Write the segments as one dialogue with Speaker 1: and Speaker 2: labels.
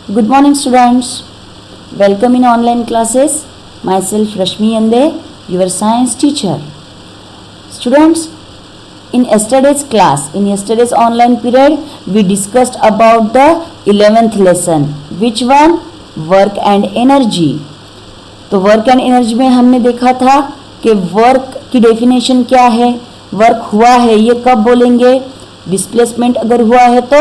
Speaker 1: Good morning, students. Welcome in online classes. Myself Rashmi Ande, your science teacher. Students, in yesterday's class, in yesterday's online period, we discussed about the 11th lesson. Which one? Work and energy. तो work and energy में हमने देखा था कि work की definition क्या है, work हुआ है ये कब बोलेंगे, डिस्प्लेसमेंट अगर हुआ है तो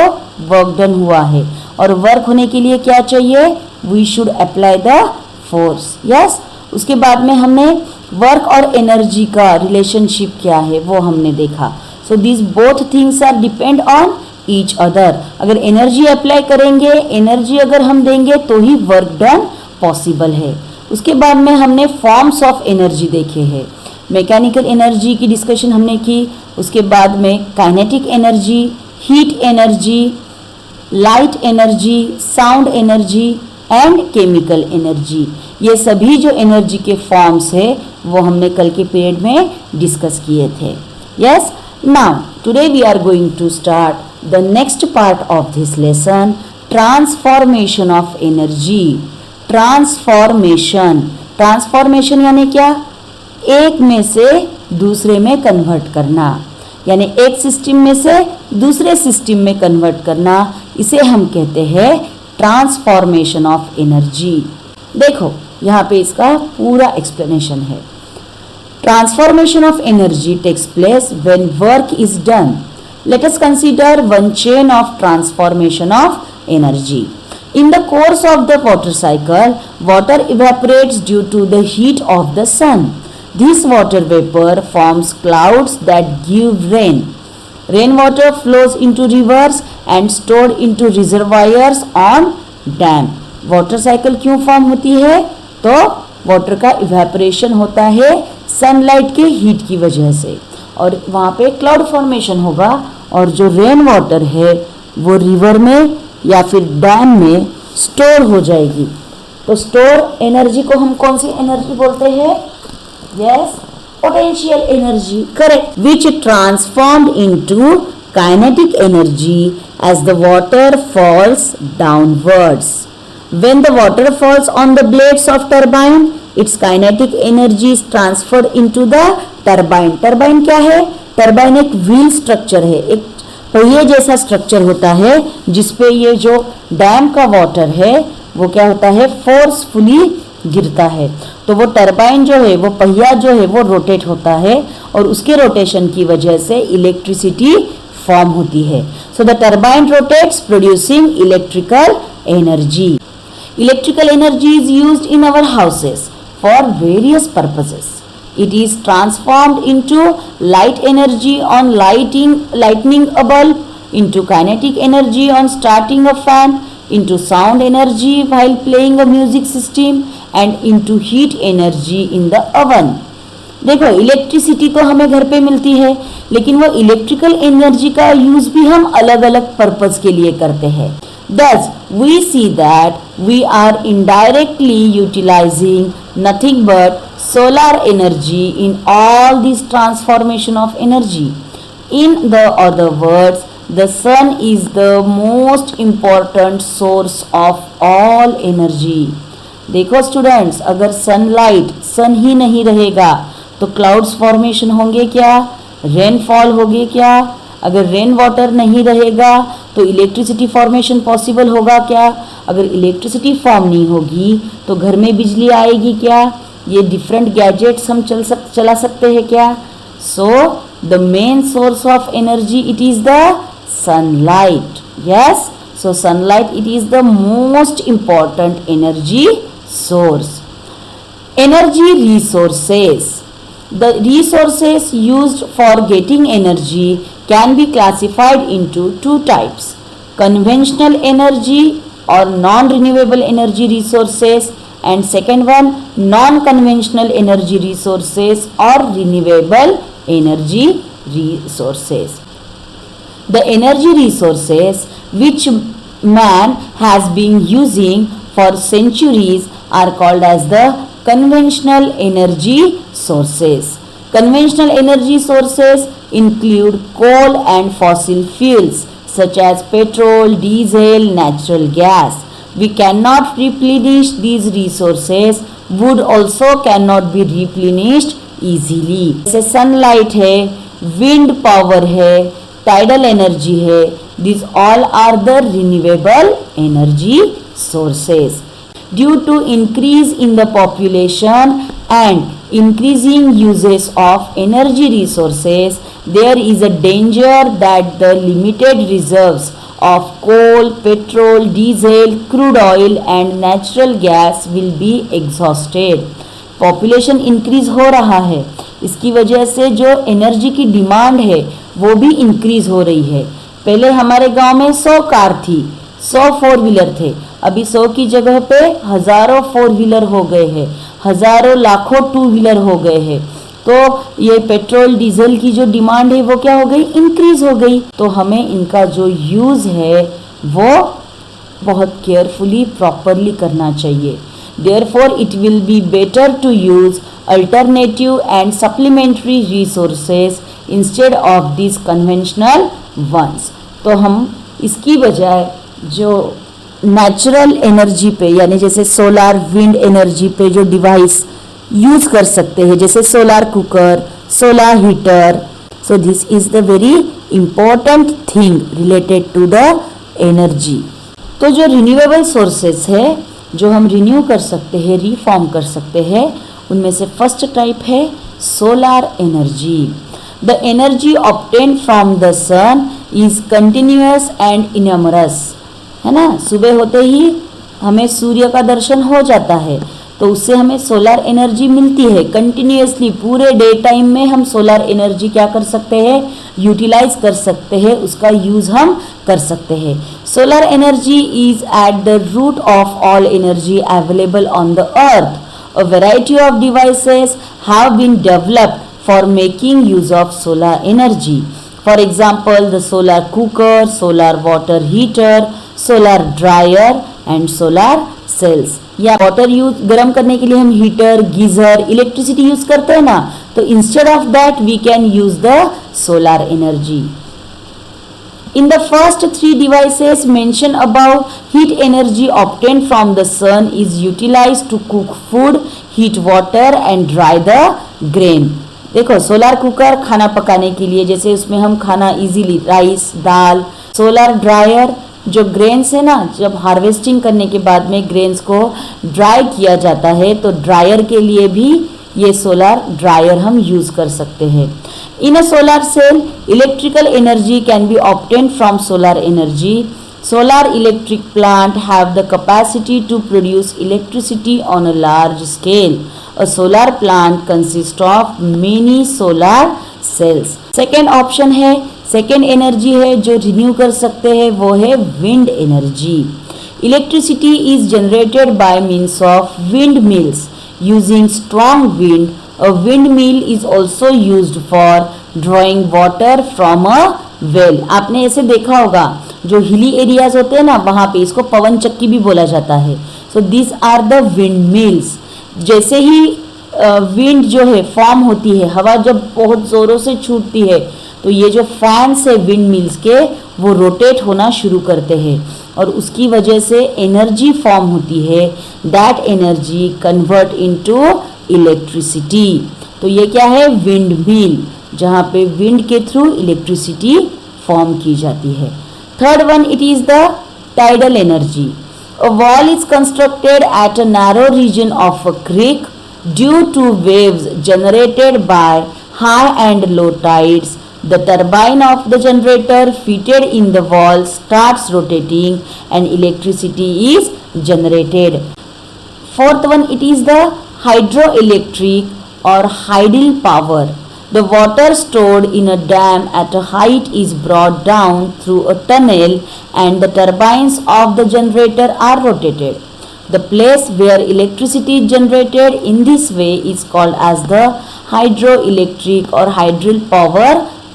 Speaker 1: वर्क डन हुआ है, और वर्क होने के लिए क्या चाहिए, we should apply the force. Yes, उसके बाद में हमने वर्क और एनर्जी का रिलेशनशिप क्या है वो हमने देखा. So this both things are depend on each other. अगर एनर्जी अप्लाई करेंगे, एनर्जी अगर हम देंगे तो ही वर्क डन पॉसिबल है. उसके बाद में हमने फॉर्म्स ऑफ एनर्जी देखे हैं. मैकेनिकल एनर्जी की डिस्कशन हमने की. उसके बाद में kinetic energy, heat energy, light energy, sound energy and chemical energy. ये सभी जो एनर्जी के फॉर्म्स है वो हमने कल के पीरियड में डिस्कस किए थे. Yes, now today we are going to start the next part of this lesson, transformation of energy. Transformation, transformation यानी क्या, एक में से दूसरे में कन्वर्ट करना, यानी एक सिस्टम में से दूसरे सिस्टम में कन्वर्ट करना, इसे हम कहते हैं ट्रांसफॉर्मेशन ऑफ एनर्जी. देखो यहाँ पे इसका पूरा एक्सप्लेनेशन है. Transformation of energy takes place when work is done. Let us consider one chain of transformation of energy. In the course of the water cycle, water evaporates due to the heat of the sun. This water vapor forms clouds that give rain. Rainwater flows into rivers and stored into reservoirs on dam. Water cycle क्यों form होती है, तो water का evaporation होता है sunlight के heat की वजह से, और वहाँ पे क्लाउड फॉर्मेशन होगा, और जो रेन वाटर है वो रिवर में या फिर डैम में स्टोर हो जाएगी. तो स्टोर एनर्जी को हम कौन सी एनर्जी बोलते हैं, yes, potential energy, correct, which transformed into kinetic energy as the water falls downwards. When the water falls on the blades of turbine, its kinetic energy is transferred into the turbine. Turbine क्या है, turbine एक wheel structure है, एक पहिए जैसा structure होता है जिसपे ये जो डैम का वाटर है वो क्या होता है, फोर्सफुली गिरता है. तो वो टरबाइन जो है, वो पहिया जो है वो रोटेट होता है, और उसके रोटेशन की वजह से इलेक्ट्रिसिटी फॉर्म होती है. So the turbine rotates producing electrical energy. Electrical energy is used in our houses for various purposes. It is transformed into light energy on lightening a bulb, into kinetic energy on starting a fan, into sound energy while playing a music system, and into heat energy in the oven. देखो, electricity तो हमें घर पे मिलती है, लेकिन वो electrical energy का यूज भी हम अलग अलग पर्पस के लिए करते हैं. Thus, we see that we are indirectly utilizing nothing but solar energy in all this transformation of energy. In the other words, the sun is the most important source of all energy. देखो students, अगर सन ही नहीं रहेगा तो clouds formation होंगे क्या, rainfall होगी क्या, अगर रेन वाटर नहीं रहेगा तो इलेक्ट्रिसिटी फॉर्मेशन पॉसिबल होगा क्या, अगर इलेक्ट्रिसिटी फॉर्म नहीं होगी तो घर में बिजली आएगी क्या, ये डिफरेंट गैजेट्स हम चला सकते हैं क्या. So the main source of energy it is the sunlight. Yes, so sunlight it is the most important energy source. Energy resources. The resources used for getting energy can be classified into two types: conventional energy or non-renewable energy resources, and second one, non-conventional energy resources or renewable energy resources. The energy resources which man has been using for centuries are called as the conventional energy sources. Conventional energy sources include coal and fossil fuels such as petrol, diesel, natural gas. we cannot replenish these resources, wood also cannot be replenished easily. जैसे sunlight है, wind power है, tidal energy है, these all are the renewable energy sources. Due to increase in the population and increasing uses of energy resources, there is a danger that the limited reserves of coal, petrol, diesel, crude oil and natural gas will be exhausted. Population increase हो रहा है, इसकी वजह से जो energy की demand है वो भी इंक्रीज हो रही है। पहले हमारे गांव में 100 कार थी, 100 फोर व्हीलर थे, अभी 100 की जगह पे हजारों फोर व्हीलर हो गए हैं, हजारों लाखों टू व्हीलर हो गए हैं। तो ये पेट्रोल डीजल की जो डिमांड है वो क्या हो गई, इंक्रीज हो गई। तो हमें इनका जो यूज़ है वो बहुत केयरफुली प्रॉपरली करना चाहिए। Therefore it will be better to use alternative and supplementary resources instead of this conventional ones. तो हम इसकी बजाय जो नेचुरल एनर्जी पे यानी जैसे सोलार विंड एनर्जी पे जो डिवाइस यूज कर सकते हैं, जैसे solar cooker, solar heater. So this is the very important thing related to the energy. तो जो रिन्यूएबल सोर्सेस है, जो हम रिन्यू कर सकते हैं, रिफॉर्म कर सकते हैं, उनमें से फर्स्ट टाइप है solar energy. The energy obtained from the sun is continuous and enormous, है ना। सुबह होते ही हमें सूर्य का दर्शन हो जाता है, तो उससे हमें सोलार एनर्जी मिलती है कंटिन्यूअसली। पूरे डे टाइम में हम सोलार एनर्जी क्या कर सकते हैं, यूटिलाइज कर सकते हैं, उसका यूज हम कर सकते हैं। Solar energy is at the root of all energy available on the earth. A variety of devices have been developed for making use of solar energy. For example the solar cooker, solar water heater, solar dryer and solar cells. या water use गर्म करने के लिए हम heater, geyser, electricity use करते हैं ना, तो instead of that we can use the solar energy. In the first three devices mentioned above, heat energy obtained from the sun is utilized to cook food, heat water and dry the grain. देखो solar cooker खाना पकाने के लिए, जैसे उसमें हम खाना easily rice, दाल। Solar dryer जो ग्रेन्स है ना, जब हार्वेस्टिंग करने के बाद में ग्रेन्स को ड्राई किया जाता है, तो ड्रायर के लिए भी ये सोलार ड्रायर हम यूज कर सकते हैं। In a solar cell electrical energy can be obtained from solar energy. Solar electric plant have the capacity to produce electricity on a large scale. A solar plant consist of many solar cells. Second option है, second energy है जो renew कर सकते हैं, वो है wind energy. Electricity is generated by means of wind mills using strong wind. A wind mill is also used for drawing water from a well. आपने ऐसे देखा होगा, जो हिली एरियाज होते हैं ना, वहाँ पे इसको पवन चक्की भी बोला जाता है। So this are the windmills. जैसे ही विंड जो है फॉर्म होती है, हवा जब बहुत ज़ोरों से छूटती है, तो ये जो फैंस है विंड मिल्स के, वो रोटेट होना शुरू करते हैं और उसकी वजह से एनर्जी फॉर्म होती है। That energy convert into electricity. तो ये क्या है, विंड मिल, जहाँ पे विंड के थ्रू इलेक्ट्रिसिटी फॉर्म की जाती है। Third one, it is the tidal energy. A wall is constructed at a narrow region of a creek due to waves generated by high and low tides. The turbine of the generator fitted in the wall starts rotating and electricity is generated. Fourth one, it is the hydroelectric or tidal power. The water stored in a dam at a height is brought down through a tunnel and the turbines of the generator are rotated. The place where electricity is generated in this way is called as the hydroelectric or hydel power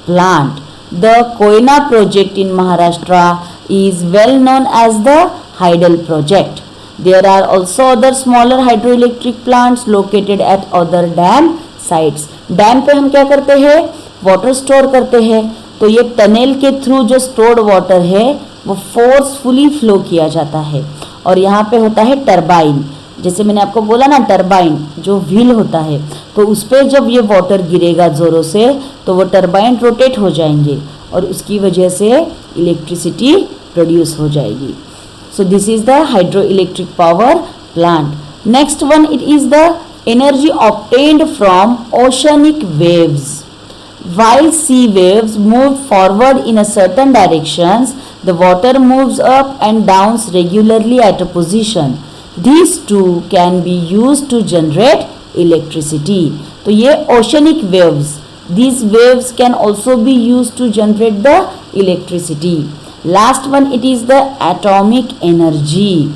Speaker 1: plant. The Koyna project in Maharashtra is well known as the Hydel project. There are also other smaller hydroelectric plants located at other dam sites. Dam पे हम क्या करते हैं, water store करते हैं, तो ये tunnel के थ्रू जो स्टोर्ड वाटर है वो फोर्सफुली फ्लो किया जाता है और यहाँ पे होता है टरबाइन। जैसे मैंने आपको बोला ना, टरबाइन जो व्हील होता है, तो उस पर जब ये वाटर गिरेगा ज़ोरों से तो वो टरबाइन रोटेट हो जाएंगे और उसकी वजह से इलेक्ट्रिसिटी प्रोड्यूस हो जाएगी। सो this is the hydro electric power plant. Next one, it is the energy obtained from oceanic waves. While sea waves move forward in a certain directions, the water moves up and down regularly at a position. These two can be used to generate electricity. तो ये oceanic waves, these waves can also be used to generate the electricity. Last one, it is the atomic energy.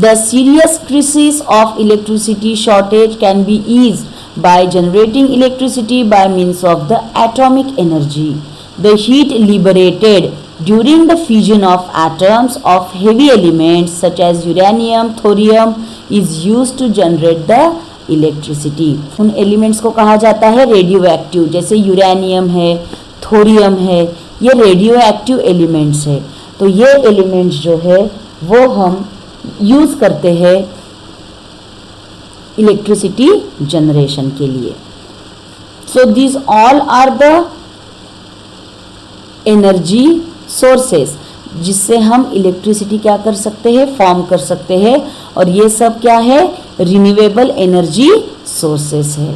Speaker 1: The serious crisis of electricity shortage can be eased by generating electricity by means of the atomic energy. The heat liberated during the fission of atoms of heavy elements such as uranium, thorium is used to generate the electricity. उन elements को कहा जाता है radio active, जैसे uranium है, thorium है, ये radio active elements है। तो ये एलिमेंट्स जो है वो हम यूज करते हैं इलेक्ट्रिसिटी जनरेशन के लिए। So this all are the energy sources जिससे हम इलेक्ट्रिसिटी क्या कर सकते हैं, फॉर्म कर सकते हैं, और ये सब क्या है, रिन्यूएबल एनर्जी सोर्सेस है।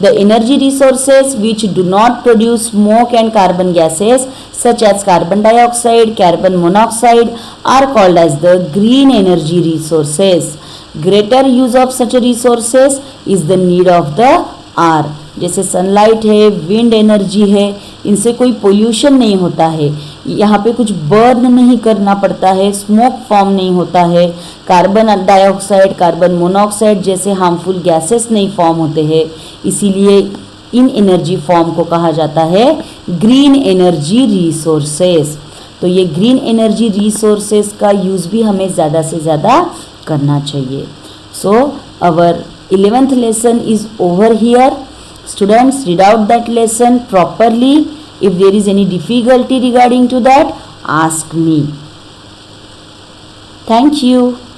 Speaker 1: The energy resources which do not produce smoke and carbon gases such as carbon dioxide, carbon monoxide are called as the green energy resources. Greater use of such resources is the need of the hour. जैसे sunlight है, wind energy है, इनसे कोई pollution नहीं होता है, यहाँ पे कुछ बर्न नहीं करना पड़ता है, स्मोक फॉर्म नहीं होता है, कार्बन डाइऑक्साइड, कार्बन मोनोऑक्साइड जैसे हार्मफुल गैसेस नहीं फॉर्म होते हैं, इसीलिए इन एनर्जी फॉर्म को कहा जाता है ग्रीन एनर्जी रिसोर्सेस। तो ये ग्रीन एनर्जी रिसोर्सेस का यूज़ भी हमें ज़्यादा से ज़्यादा करना चाहिए। So our 11th lesson is over here. Students, read out that lesson properly. If there is any difficulty regarding to that, ask me. Thank you.